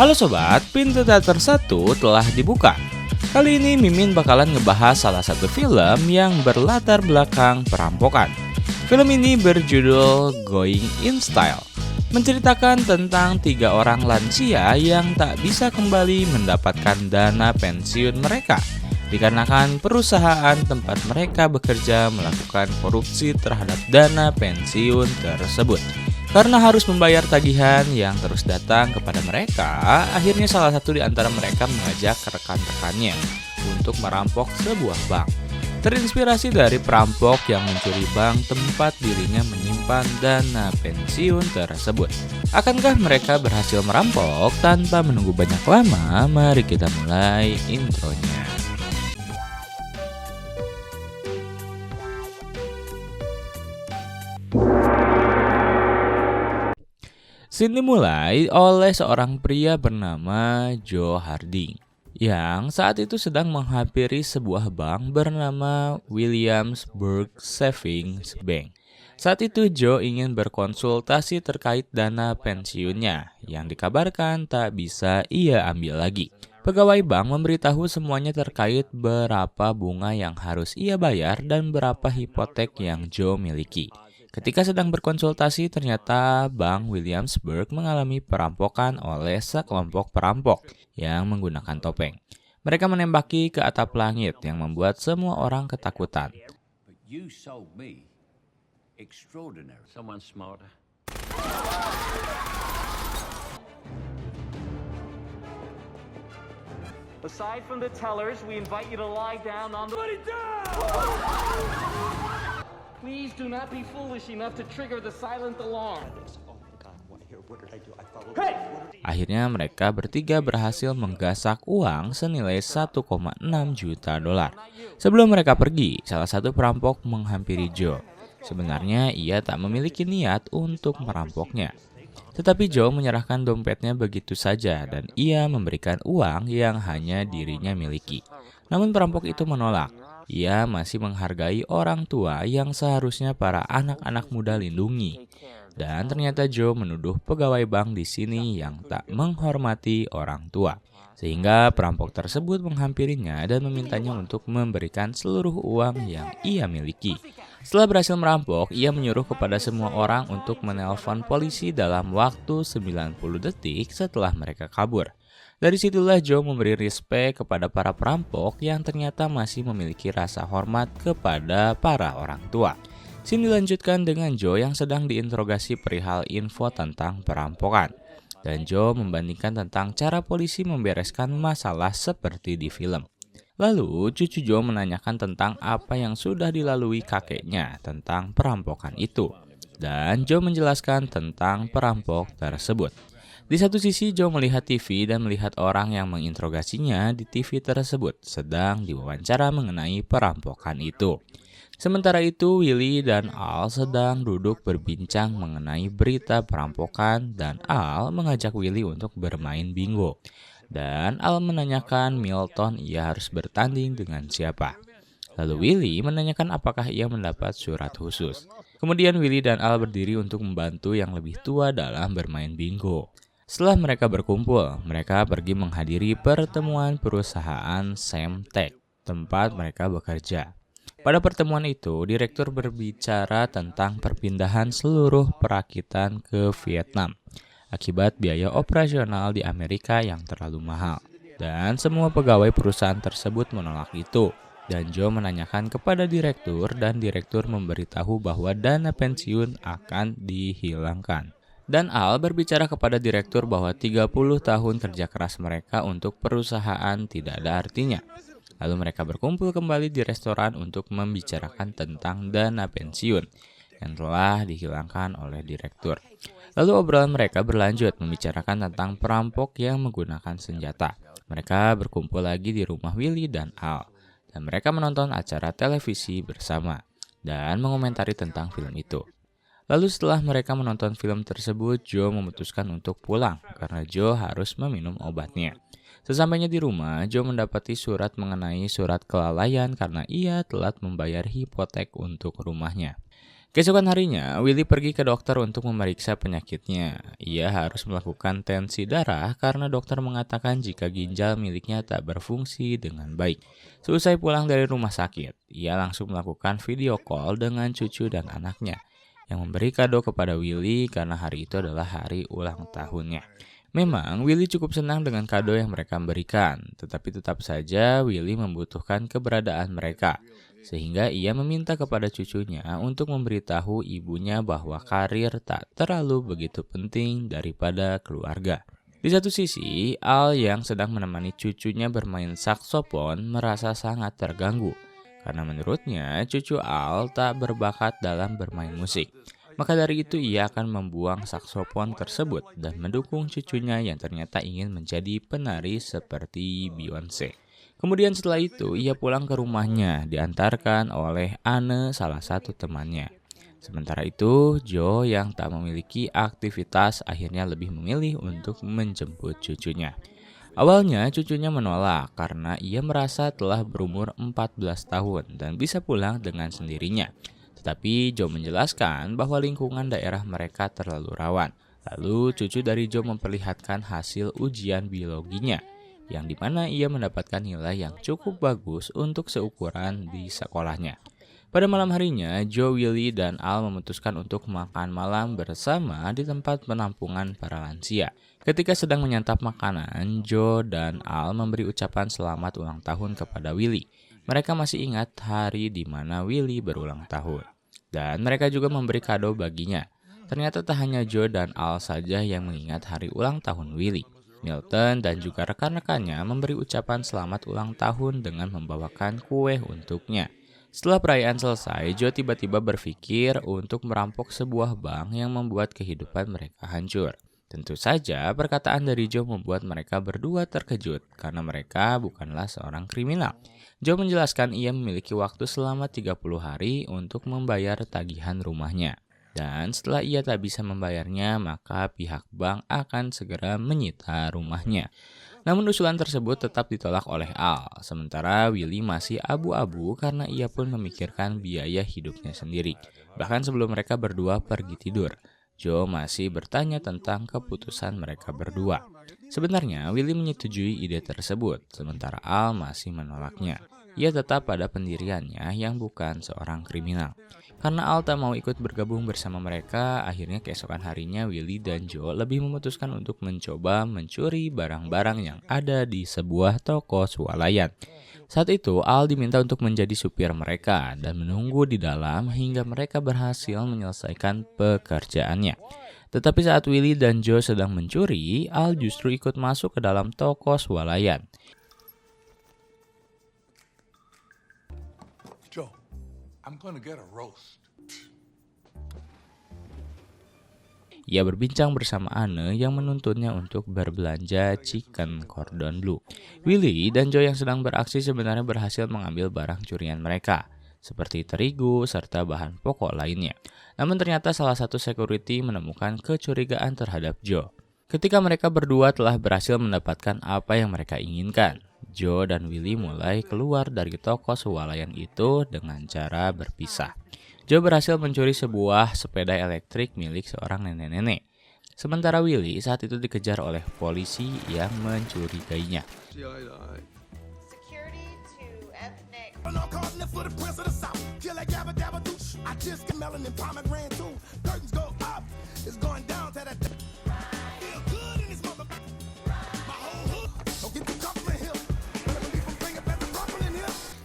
Halo sobat, pintu teater 1 telah dibuka. Kali ini Mimin bakalan ngebahas salah satu film yang berlatar belakang perampokan. Film ini berjudul Going in Style, menceritakan tentang 3 orang lansia yang tak bisa kembali mendapatkan dana pensiun mereka dikarenakan perusahaan tempat mereka bekerja melakukan korupsi terhadap dana pensiun tersebut. Karena harus membayar tagihan yang terus datang kepada mereka, akhirnya salah satu di antara mereka mengajak rekan-rekannya untuk merampok sebuah bank. Terinspirasi dari perampok yang mencuri bank tempat dirinya menyimpan dana pensiun tersebut. Akankah mereka berhasil merampok? Tanpa menunggu banyak lama, mari kita mulai intronya. Scene dimulai oleh seorang pria bernama Joe Harding yang saat itu sedang menghampiri sebuah bank bernama Williamsburg Savings Bank. Saat itu Joe ingin berkonsultasi terkait dana pensiunnya yang dikabarkan tak bisa ia ambil lagi. Pegawai bank memberitahu semuanya terkait berapa bunga yang harus ia bayar dan berapa hipotek yang Joe miliki. Ketika sedang berkonsultasi, ternyata Bank Williamsburg mengalami perampokan oleh sekelompok perampok yang menggunakan topeng. Mereka menembaki ke atap langit yang membuat semua orang ketakutan. Aside from the tellers, we invite you to lie down on the... Please do not be foolish enough to trigger the silent alarm. Hey! Akhirnya mereka bertiga berhasil menggasak uang senilai 1,6 juta dolar. Sebelum mereka pergi, salah satu perampok menghampiri Joe. Sebenarnya ia tak memiliki niat untuk merampoknya. Tetapi Joe menyerahkan dompetnya begitu saja dan ia memberikan uang yang hanya dirinya miliki. Namun perampok itu menolak. Ia masih menghargai orang tua yang seharusnya para anak-anak muda lindungi. Dan ternyata Joe menuduh pegawai bank di sini yang tak menghormati orang tua. Sehingga perampok tersebut menghampirinya dan memintanya untuk memberikan seluruh uang yang ia miliki. Setelah berhasil merampok, ia menyuruh kepada semua orang untuk menelpon polisi dalam waktu 90 detik setelah mereka kabur. Dari situlah Joe memberi respek kepada para perampok yang ternyata masih memiliki rasa hormat kepada para orang tua. Scene dilanjutkan dengan Joe yang sedang diinterogasi perihal info tentang perampokan. Dan Joe membandingkan tentang cara polisi membereskan masalah seperti di film. Lalu cucu Joe menanyakan tentang apa yang sudah dilalui kakeknya tentang perampokan itu. Dan Joe menjelaskan tentang perampok tersebut. Di satu sisi Joe melihat TV dan melihat orang yang menginterogasinya di TV tersebut sedang diwawancara mengenai perampokan itu. Sementara itu Willy dan Al sedang duduk berbincang mengenai berita perampokan dan Al mengajak Willy untuk bermain bingo. Dan Al menanyakan Milton ia harus bertanding dengan siapa. Lalu Willy menanyakan apakah ia mendapat surat khusus. Kemudian Willy dan Al berdiri untuk membantu yang lebih tua dalam bermain bingo. Setelah mereka berkumpul, mereka pergi menghadiri pertemuan perusahaan Semtech, tempat mereka bekerja. Pada pertemuan itu, direktur berbicara tentang perpindahan seluruh perakitan ke Vietnam akibat biaya operasional di Amerika yang terlalu mahal. Dan semua pegawai perusahaan tersebut menolak itu. Dan Joe menanyakan kepada direktur dan direktur memberitahu bahwa dana pensiun akan dihilangkan. Dan Al berbicara kepada direktur bahwa 30 tahun kerja keras mereka untuk perusahaan tidak ada artinya. Lalu mereka berkumpul kembali di restoran untuk membicarakan tentang dana pensiun yang telah dihilangkan oleh direktur. Lalu obrolan mereka berlanjut membicarakan tentang perampok yang menggunakan senjata. Mereka berkumpul lagi di rumah Willy dan Al. Dan mereka menonton acara televisi bersama dan mengomentari tentang film itu. Lalu setelah mereka menonton film tersebut, Joe memutuskan untuk pulang karena Joe harus meminum obatnya. Sesampainya di rumah, Joe mendapati surat mengenai surat kelalaian karena ia telat membayar hipotek untuk rumahnya. Keesokan harinya, Willy pergi ke dokter untuk memeriksa penyakitnya. Ia harus melakukan tensi darah karena dokter mengatakan jika ginjal miliknya tak berfungsi dengan baik. Seusai pulang dari rumah sakit, ia langsung melakukan video call dengan cucu dan anaknya, yang memberi kado kepada Willy karena hari itu adalah hari ulang tahunnya. Memang Willy cukup senang dengan kado yang mereka berikan, tetapi tetap saja Willy membutuhkan keberadaan mereka. Sehingga ia meminta kepada cucunya untuk memberitahu ibunya bahwa karir tak terlalu begitu penting daripada keluarga. Di satu sisi, Al yang sedang menemani cucunya bermain saksofon merasa sangat terganggu. Karena menurutnya cucu Al tak berbakat dalam bermain musik. Maka dari itu ia akan membuang saksofon tersebut dan mendukung cucunya yang ternyata ingin menjadi penari seperti Beyonce. Kemudian setelah itu, ia pulang ke rumahnya, diantarkan oleh Anne, salah satu temannya. Sementara itu, Joe yang tak memiliki aktivitas akhirnya lebih memilih untuk menjemput cucunya. Awalnya, cucunya menolak karena ia merasa telah berumur 14 tahun dan bisa pulang dengan sendirinya. Tetapi Joe menjelaskan bahwa lingkungan daerah mereka terlalu rawan. Lalu, cucu dari Joe memperlihatkan hasil ujian biologinya, yang dimana ia mendapatkan nilai yang cukup bagus untuk seukuran di sekolahnya. Pada malam harinya, Joe, Willy, dan Al memutuskan untuk makan malam bersama di tempat penampungan para lansia. Ketika sedang menyantap makanan, Joe dan Al memberi ucapan selamat ulang tahun kepada Willy. Mereka masih ingat hari di mana Willy berulang tahun. Dan mereka juga memberi kado baginya. Ternyata tak hanya Joe dan Al saja yang mengingat hari ulang tahun Willy. Milton dan juga rekan-rekannya memberi ucapan selamat ulang tahun dengan membawakan kue untuknya. Setelah perayaan selesai, Joe tiba-tiba berpikir untuk merampok sebuah bank yang membuat kehidupan mereka hancur. Tentu saja perkataan dari Joe membuat mereka berdua terkejut karena mereka bukanlah seorang kriminal. Joe menjelaskan ia memiliki waktu selama 30 hari untuk membayar tagihan rumahnya. Dan setelah ia tak bisa membayarnya, maka pihak bank akan segera menyita rumahnya. Namun usulan tersebut tetap ditolak oleh Al, sementara Willy masih abu-abu karena ia pun memikirkan biaya hidupnya sendiri. Bahkan sebelum mereka berdua pergi tidur, Joe masih bertanya tentang keputusan mereka berdua. Sebenarnya Willy menyetujui ide tersebut, sementara Al masih menolaknya. Ia tetap pada pendiriannya yang bukan seorang kriminal. Karena Al tak mau ikut bergabung bersama mereka, akhirnya keesokan harinya Willy dan Joe lebih memutuskan untuk mencoba mencuri barang-barang yang ada di sebuah toko swalayan. Saat itu, Al diminta untuk menjadi supir mereka dan menunggu di dalam hingga mereka berhasil menyelesaikan pekerjaannya. Tetapi saat Willy dan Joe sedang mencuri, Al justru ikut masuk ke dalam toko swalayan. Joe, I'm gonna get a roast. Ia berbincang bersama Anne yang menuntunnya untuk berbelanja chicken cordon bleu. Willy dan Joe yang sedang beraksi sebenarnya berhasil mengambil barang curian mereka, seperti terigu serta bahan pokok lainnya. Namun ternyata salah satu security menemukan kecurigaan terhadap Joe. Ketika mereka berdua telah berhasil mendapatkan apa yang mereka inginkan, Joe dan Willy mulai keluar dari toko swalayan itu dengan cara berpisah. Joe berhasil mencuri sebuah sepeda elektrik milik seorang nenek-nenek. Sementara Willy saat itu dikejar oleh polisi yang mencurigainya.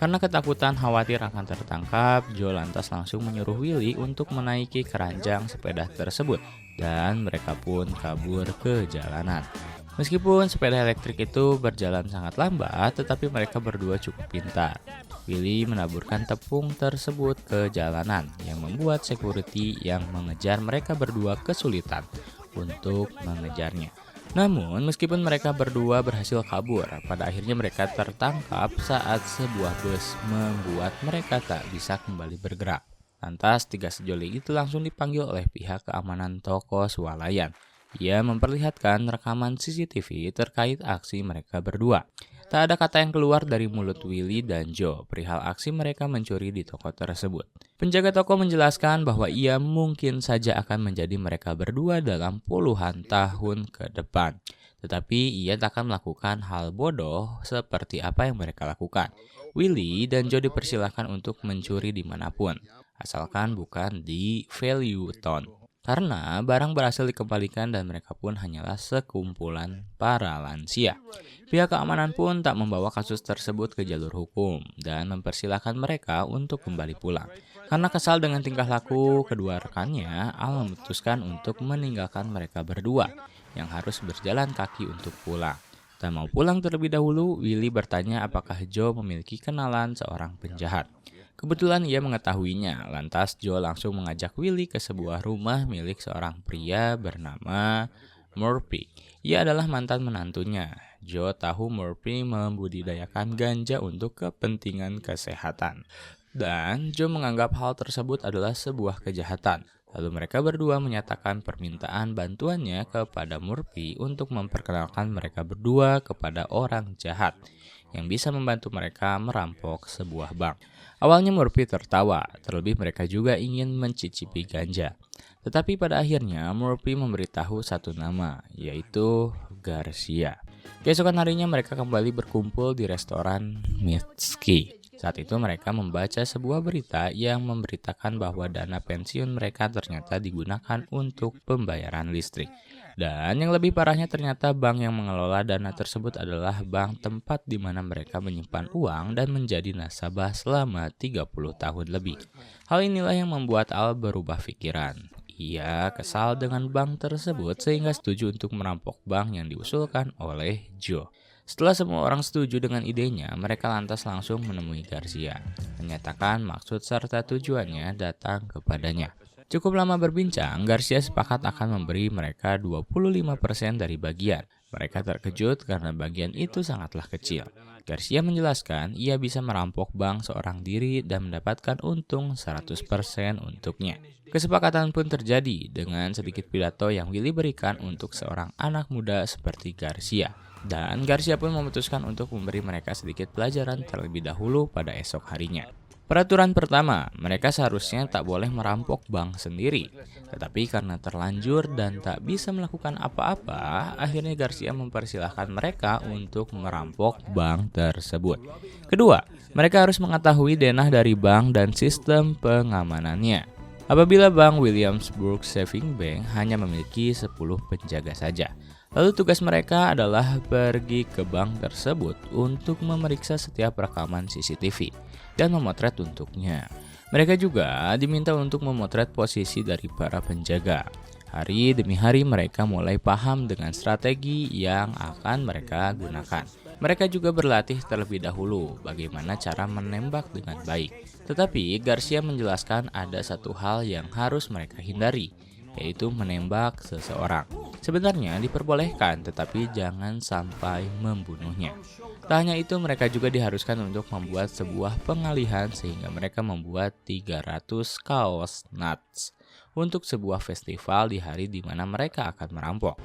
Karena ketakutan khawatir akan tertangkap, Joe lantas langsung menyuruh Willy untuk menaiki keranjang sepeda tersebut dan mereka pun kabur ke jalanan. Meskipun sepeda elektrik itu berjalan sangat lambat, tetapi mereka berdua cukup pintar. Willy menaburkan tepung tersebut ke jalanan yang membuat security yang mengejar mereka berdua kesulitan untuk mengejarnya. Namun, meskipun mereka berdua berhasil kabur, pada akhirnya mereka tertangkap saat sebuah bus membuat mereka tak bisa kembali bergerak. Lantas, 3 sejoli itu langsung dipanggil oleh pihak keamanan toko swalayan. Ia memperlihatkan rekaman CCTV terkait aksi mereka berdua. Tak ada kata yang keluar dari mulut Willy dan Joe perihal aksi mereka mencuri di toko tersebut. Penjaga toko menjelaskan bahwa ia mungkin saja akan menjadi mereka berdua dalam puluhan tahun ke depan. Tetapi ia tak akan melakukan hal bodoh seperti apa yang mereka lakukan. Willy dan Joe dipersilakan untuk mencuri dimanapun, asalkan bukan di Value Town. Karena barang berhasil dikembalikan dan mereka pun hanyalah sekumpulan para lansia. Pihak keamanan pun tak membawa kasus tersebut ke jalur hukum dan mempersilahkan mereka untuk kembali pulang. Karena kesal dengan tingkah laku kedua rekannya, Al memutuskan untuk meninggalkan mereka berdua yang harus berjalan kaki untuk pulang. Tak mau pulang terlebih dahulu, Willy bertanya apakah Joe memiliki kenalan seorang penjahat. Kebetulan ia mengetahuinya, lantas Joe langsung mengajak Willy ke sebuah rumah milik seorang pria bernama Murphy. Ia adalah mantan menantunya. Joe tahu Murphy membudidayakan ganja untuk kepentingan kesehatan. Dan Joe menganggap hal tersebut adalah sebuah kejahatan. Lalu mereka berdua menyatakan permintaan bantuannya kepada Murphy untuk memperkenalkan mereka berdua kepada orang jahat yang bisa membantu mereka merampok sebuah bank. Awalnya Murphy tertawa, terlebih mereka juga ingin mencicipi ganja. Tetapi pada akhirnya Murphy memberitahu satu nama, yaitu Garcia. Keesokan harinya mereka kembali berkumpul di restoran Mitski. Saat itu mereka membaca sebuah berita yang memberitakan bahwa dana pensiun mereka ternyata digunakan untuk pembayaran listrik. Dan yang lebih parahnya ternyata bank yang mengelola dana tersebut adalah bank tempat di mana mereka menyimpan uang dan menjadi nasabah selama 30 tahun lebih. Hal inilah yang membuat Al berubah pikiran. Ia kesal dengan bank tersebut sehingga setuju untuk merampok bank yang diusulkan oleh Joe. Setelah semua orang setuju dengan idenya, mereka lantas langsung menemui Garcia, menyatakan maksud serta tujuannya datang kepadanya. Cukup lama berbincang, Garcia sepakat akan memberi mereka 25% dari bagian. Mereka terkejut karena bagian itu sangatlah kecil. Garcia menjelaskan ia bisa merampok bank seorang diri dan mendapatkan untung 100% untuknya. Kesepakatan pun terjadi dengan sedikit pidato yang Willy berikan untuk seorang anak muda seperti Garcia. Dan Garcia pun memutuskan untuk memberi mereka sedikit pelajaran terlebih dahulu pada esok harinya. Peraturan pertama, mereka seharusnya tak boleh merampok bank sendiri. Tetapi karena terlanjur dan tak bisa melakukan apa-apa, akhirnya Garcia mempersilahkan mereka untuk merampok bank tersebut. Kedua, mereka harus mengetahui denah dari bank dan sistem pengamanannya. Apabila bank Williamsburg Saving Bank hanya memiliki 10 penjaga saja. Lalu tugas mereka adalah pergi ke bank tersebut untuk memeriksa setiap rekaman CCTV dan memotret untuknya. Mereka juga diminta untuk memotret posisi dari para penjaga. Hari demi hari mereka mulai paham dengan strategi yang akan mereka gunakan. Mereka juga berlatih terlebih dahulu bagaimana cara menembak dengan baik. Tetapi Garcia menjelaskan ada satu hal yang harus mereka hindari, yaitu menembak seseorang. Sebenarnya diperbolehkan, tetapi jangan sampai membunuhnya. Tak hanya itu, mereka juga diharuskan untuk membuat sebuah pengalihan sehingga mereka membuat 300 kaos nuts untuk sebuah festival di hari di mana mereka akan merampok.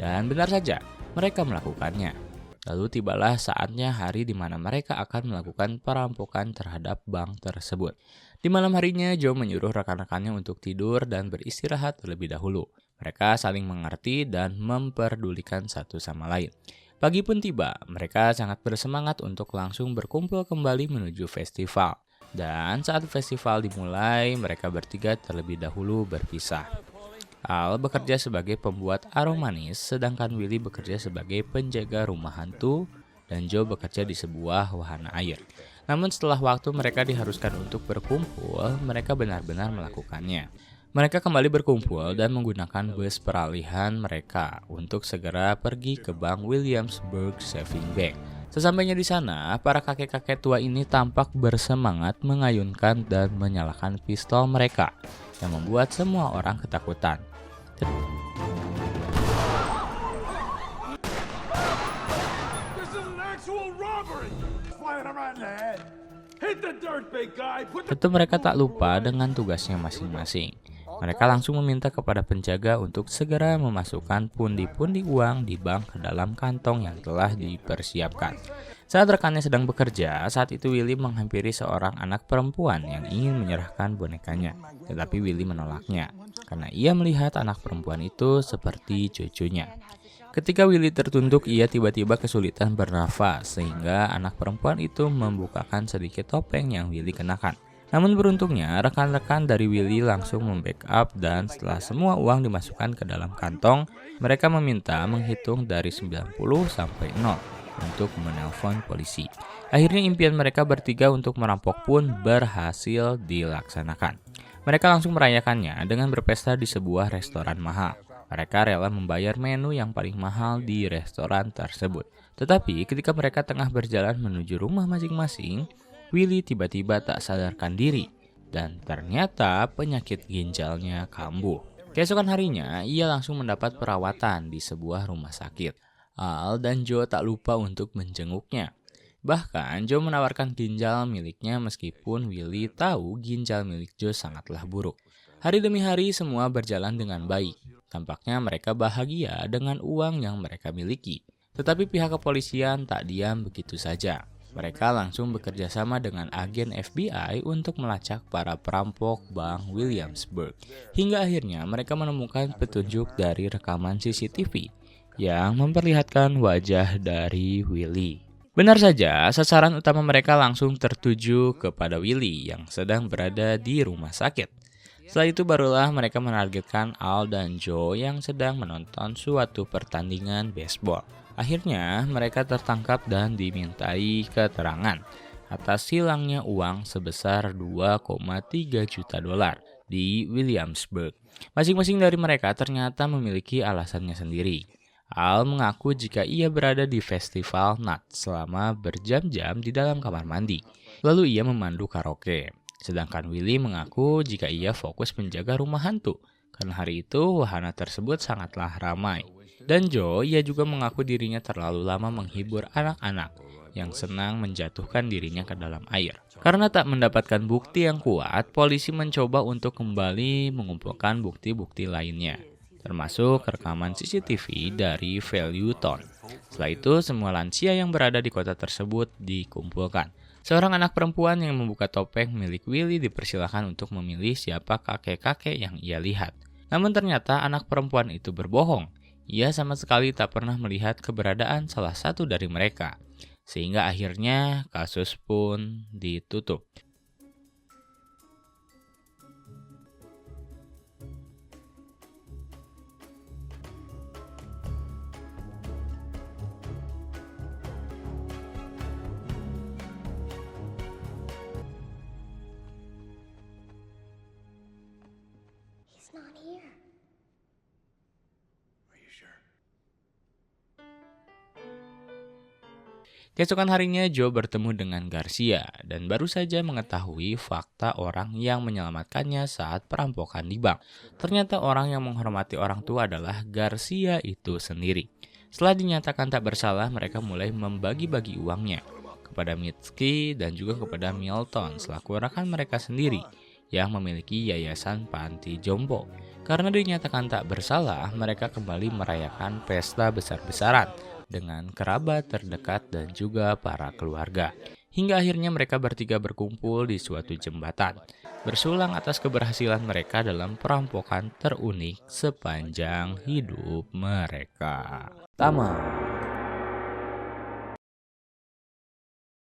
Dan benar saja, mereka melakukannya. Lalu tibalah saatnya hari di mana mereka akan melakukan perampokan terhadap bank tersebut. Di malam harinya, Joe menyuruh rekan-rekannya untuk tidur dan beristirahat terlebih dahulu. Mereka saling mengerti dan memperdulikan satu sama lain. Pagi pun tiba, mereka sangat bersemangat untuk langsung berkumpul kembali menuju festival. Dan saat festival dimulai, mereka bertiga terlebih dahulu berpisah. Al bekerja sebagai pembuat aroma manis, sedangkan Willy bekerja sebagai penjaga rumah hantu, dan Joe bekerja di sebuah wahana air. Namun setelah waktu mereka diharuskan untuk berkumpul, mereka benar-benar melakukannya. Mereka kembali berkumpul dan menggunakan bus peralihan mereka untuk segera pergi ke bank Williamsburg Saving Bank. Sesampainya di sana, para kakek-kakek tua ini tampak bersemangat mengayunkan dan menyalakan pistol mereka, yang membuat semua orang ketakutan. Tentu mereka tak lupa dengan tugasnya masing-masing. Mereka langsung meminta kepada penjaga untuk segera memasukkan pundi-pundi uang di bank ke dalam kantong yang telah dipersiapkan. Saat rekannya sedang bekerja, saat itu Willy menghampiri seorang anak perempuan yang ingin menyerahkan bonekanya. Tetapi Willy menolaknya, karena ia melihat anak perempuan itu seperti cucunya. Ketika Willy tertunduk, ia tiba-tiba kesulitan bernafas, sehingga anak perempuan itu membukakan sedikit topeng yang Willy kenakan. Namun beruntungnya, rekan-rekan dari Willy langsung membackup dan setelah semua uang dimasukkan ke dalam kantong, mereka meminta menghitung dari 90 sampai 0 untuk menelpon polisi. Akhirnya impian mereka bertiga untuk merampok pun berhasil dilaksanakan. Mereka langsung merayakannya dengan berpesta di sebuah restoran mahal. Mereka rela membayar menu yang paling mahal di restoran tersebut. Tetapi ketika mereka tengah berjalan menuju rumah masing-masing, Willy tiba-tiba tak sadarkan diri dan ternyata penyakit ginjalnya kambuh. Keesokan harinya, ia langsung mendapat perawatan di sebuah rumah sakit. Al dan Joe tak lupa untuk menjenguknya. Bahkan Joe menawarkan ginjal miliknya meskipun Willy tahu ginjal milik Joe sangatlah buruk. Hari demi hari semua berjalan dengan baik. Tampaknya mereka bahagia dengan uang yang mereka miliki. Tetapi pihak kepolisian tak diam begitu saja. Mereka langsung bekerja sama dengan agen FBI untuk melacak para perampok Bank Williamsburg. Hingga akhirnya mereka menemukan petunjuk dari rekaman CCTV yang memperlihatkan wajah dari Willy. Benar saja, sasaran utama mereka langsung tertuju kepada Willy yang sedang berada di rumah sakit. Setelah itu barulah mereka menargetkan Al dan Joe yang sedang menonton suatu pertandingan baseball. Akhirnya mereka tertangkap dan dimintai keterangan atas hilangnya uang sebesar 2,3 juta dolar di Williamsburg. Masing-masing dari mereka ternyata memiliki alasannya sendiri. Al mengaku jika ia berada di festival Nut selama berjam-jam di dalam kamar mandi. Lalu ia memandu karaoke. Sedangkan Willy mengaku jika ia fokus menjaga rumah hantu, karena hari itu wahana tersebut sangatlah ramai. Dan Joe, ia juga mengaku dirinya terlalu lama menghibur anak-anak yang senang menjatuhkan dirinya ke dalam air. Karena tak mendapatkan bukti yang kuat, polisi mencoba untuk kembali mengumpulkan bukti-bukti lainnya, termasuk rekaman CCTV dari Value-Town. Setelah itu, semua lansia yang berada di kota tersebut dikumpulkan. Seorang anak perempuan yang membuka topeng milik Willy dipersilakan untuk memilih siapa kakek-kakek yang ia lihat. Namun ternyata anak perempuan itu berbohong. Ia sama sekali tak pernah melihat keberadaan salah satu dari mereka. Sehingga akhirnya kasus pun ditutup. He's not here. Are you sure? Keesokan harinya Joe bertemu dengan Garcia dan baru saja mengetahui fakta orang yang menyelamatkannya saat perampokan di bank. Ternyata orang yang menghormati orang tua adalah Garcia itu sendiri. Setelah dinyatakan tak bersalah, mereka mulai membagi-bagi uangnya kepada Mitski dan juga kepada Milton selaku rekan mereka sendiri yang memiliki yayasan panti jompo. Karena dinyatakan tak bersalah, mereka kembali merayakan pesta besar-besaran dengan kerabat terdekat dan juga para keluarga. Hingga akhirnya mereka bertiga berkumpul di suatu jembatan, bersulang atas keberhasilan mereka dalam perampokan terunik sepanjang hidup mereka. Tamat.